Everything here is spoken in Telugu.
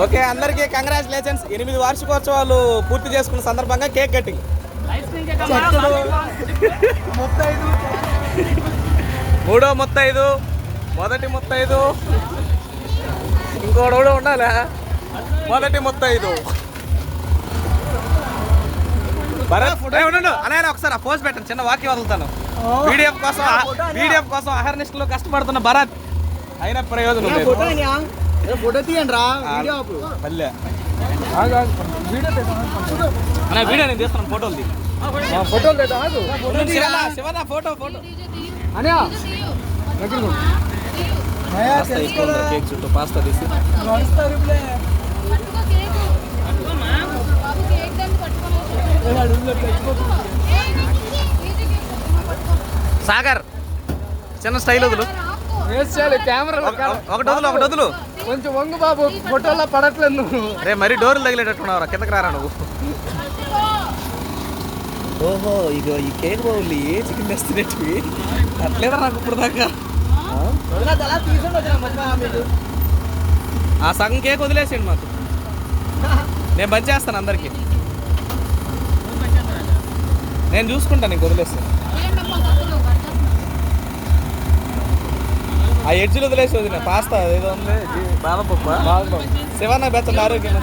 ఓకే, అందరికీ కంగ్రాచులేషన్స్. 8 వార్షికోత్సవాలు పూర్తి చేసుకున్న సందర్భంగా కేక్ కటింగ్. మూడో ముత్తైదు, మొదటి ముత్తైదు, ఇంకోటి కూడా ఉండాలా? మొదటి ముత్తైదు భరత్. ఉండు అనే ఒకసారి ఆ పోస్ట్ పెట్టండి, చిన్న వాక్యం వదులుతాను. పీడిఎఫ్ కోసం అహర్నిశలో కష్టపడుతున్న భరత్ అయినా ప్రయోజనం లేదు. ఫోటో తీయండి రా. పల్లె వీడియో నేను తీస్తున్నాను. ఫోటోలు శివనా ఫోటో కేక్ చుట్టూ పాస్తా తీసి సాగర్ చిన్న స్టైల్ వదులు. కెమెరా ఒకటి వదులు. కొంచెం వంగు బాబు, ఫోటోలో పడట్లేదు నువ్వు. రే మరీ డోర్లు తగిలేటట్టున్నావురా, కిందకి రారా నువ్వు. ఓహో ఇగో ఈ కేక్ బాగుంది, చికెన్ తెస్తున్నట్టు అట్లేదా నాకు ఇప్పుడు దాకా. ఆ సగం కేక్ వదిలేసేయండి మాకు, నేను బంద్ చేస్తాను అందరికి. నేను చూసుకుంటాను, నీకు వదిలేస్తాను. ఆ ఎడ్జ్లు వదిలేసి వదిలే. పాస్తా ఏదో ఉంది, బాదం పప్పు. శివన్న బెచ్చండి ఆరోగ్యం.